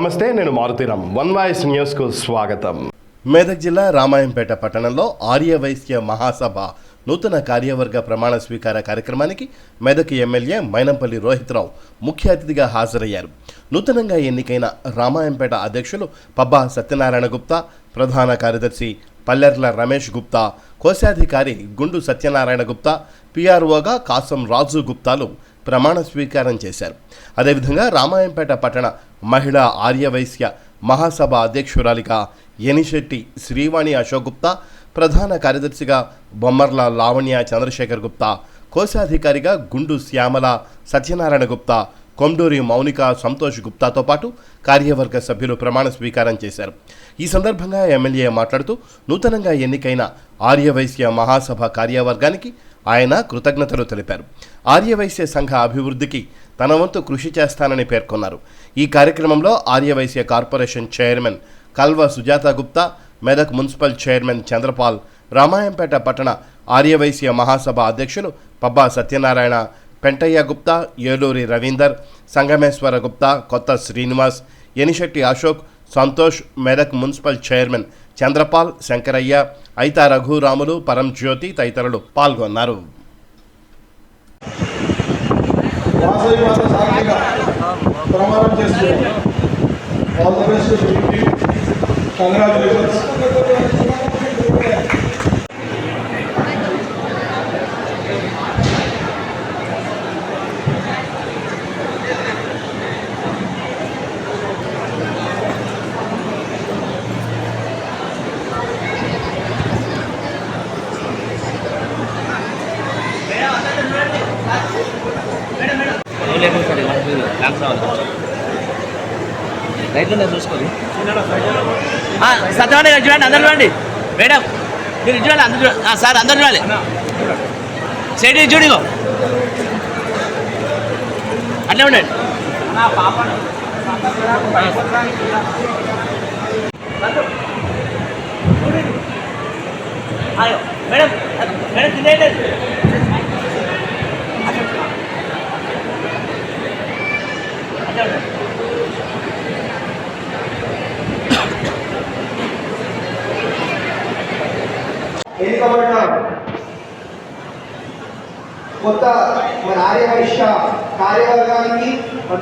నమస్తే, నేను Maruthi Ram. One voice న్యూస్కు స్వాగతం. మెదక్ జిల్లా రామాయంపేట పట్టణంలో ఆర్యవైశ్య మహాసభ నూతన కార్యవర్గ ప్రమాణ స్వీకార కార్యక్రమానికి మెదక్ ఎమ్మెల్యే మైనంపల్లి రోహిత్రావు ముఖ్య అతిథిగా హాజరయ్యారు. నూతనంగా ఎన్నికైన రామాయంపేట అధ్యక్షులు పబ్బా సత్యనారాయణ గుప్తా, ప్రధాన కార్యదర్శి పల్లెర్ల రమేష్ గుప్తా, కోశాధికారి గుండు సత్యనారాయణ గుప్తా, పిఆర్ఓగా కాసం రాజు గుప్తాలు ప్రమాణ స్వీకారం చేశారు. అదేవిధంగా రామాయంపేట పట్టణ మహిళా ఆర్యవైశ్య మహాసభ అధ్యక్షురాలిగా ఎనిశెట్టి శ్రీవాణి అశోక్ గుప్తా, ప్రధాన కార్యదర్శిగా బొమ్మర్ల లావణ్య చంద్రశేఖర్ గుప్తా, కోశాధికారిగా గుండు శ్యామల సత్యనారాయణ గుప్తా, కొండూరి మౌనిక సంతోష్ గుప్తాతో పాటు కార్యవర్గ సభ్యులు ప్రమాణ స్వీకారం చేశారు. ఈ సందర్భంగా ఎమ్మెల్యే మాట్లాడుతూ నూతనంగా ఎన్నికైన ఆర్యవైశ్య మహాసభ కార్యవర్గానికి ఆయన కృతజ్ఞతలు తెలిపారు. ఆర్యవైశ్య సంఘ అభివృద్ధికి తన వంతు కృషి చేస్తానని పేర్కొన్నారు. ఈ కార్యక్రమంలో Aryavysya corporation chairman Kalva Sujatha Gupta, Medak municipal chairman Chandrapal, Ramayampet పట్టణ ఆర్యవైశ్య మహాసభ అధ్యక్షులు పబ్బా సత్యనారాయణ, పెంటయ్య గుప్తా, ఏలూరి రవీందర్, సంగమేశ్వర గుప్తా, కొత్త శ్రీనివాస్, ఎనిశెట్టి అశోక్, సంతోష్, మెదక్ మున్సిపల్ చైర్మన్ చంద్రపాల్, శంకరయ్య, ఐతా రఘురాములు, పరంజ్యోతి తదితరులు పాల్గొన్నారు. రైట్లో చూసుకోండి. సత్యవాణి చూడండి, అందరు చూడండి. మేడం మీరు చూడాలి, అందరు సార్ అందరు చూడాలి. సైడ్ చూడిగో అట్లే ఉండండి. Madam madam తినేయండి. ఎన్నికబడిన కొత్త మన ఆర్యవైశ్య కార్యవర్గానికి,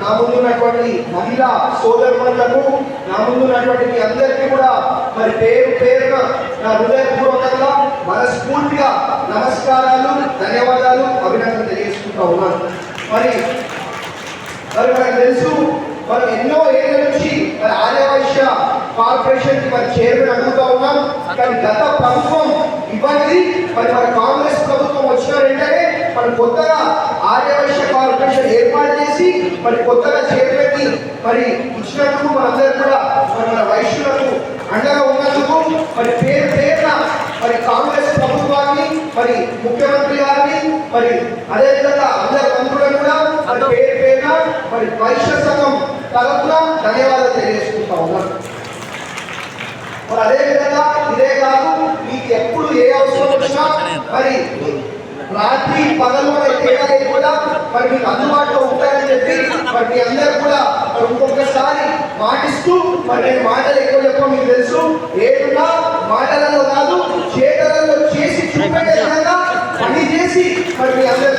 నా ముందున్నటువంటి మహిళా సోదరులకు, నా ముందున్నటువంటి మీ అందరికీ కూడా మరి పేరు పేరున నా హృదయపూర్వకంగా మనస్ఫూర్తిగా నమస్కారాలు, ధన్యవాదాలు, అభినందనలు తెలియజేసుకుంటా ఉన్నాను. మరి మనకు తెలుసు, మనం ఎన్నో ఏళ్ళ నుంచి మరి ఆర్యవైశ్య కార్పొరేషన్ కి మరి చైర్మన్ అడుగుతా ఉన్నాం. కానీ గత ప్రభుత్వం ఇవ్వనిది మరి మన కాంగ్రెస్ ప్రభుత్వం వచ్చిన వెంటనే మనం కొత్తగా ఆర్యవైశ్య కార్పొరేషన్ ఏర్పాటు చేసి మరి కొత్తగా చైర్మన్ ని మరి ఇచ్చినందుకు మనందరూ కూడా మన వైశ్యులకు అండగా ఉన్నందుకు మరి పేరు పేరున మరి కాంగ్రెస్ ప్రభుత్వాన్ని, మరి ముఖ్యమంత్రి గారిని, మరి అదేవిధంగా అందరి మంత్రులను కూడా మరి పేరు పేరున మరి వైశ్య సంఘం తరఫున ధన్యవాదాలు తెలియజేసుకుంటా ఉన్నాను. మరి అదేవిధంగా ఇదే కాదు, మీకు ఎప్పుడు ఏ అవసరం వచ్చినా మరి రాత్రి పగలు తేడా లేకుండా మరి మీకు అందుబాటులో ఉంటారని చెప్పి మరి మీ అందరూ కూడా మరి ఇంకొకసారి మాటిస్తూ, మరి నేను మాటలు ఎక్కువ చెప్ప మీకు తెలుసు, ఏదున్నా మాటలలో కాదు చేతలలో చేసి చూపెట్టే విధంగా పని చేసి మరి మీ అందరూ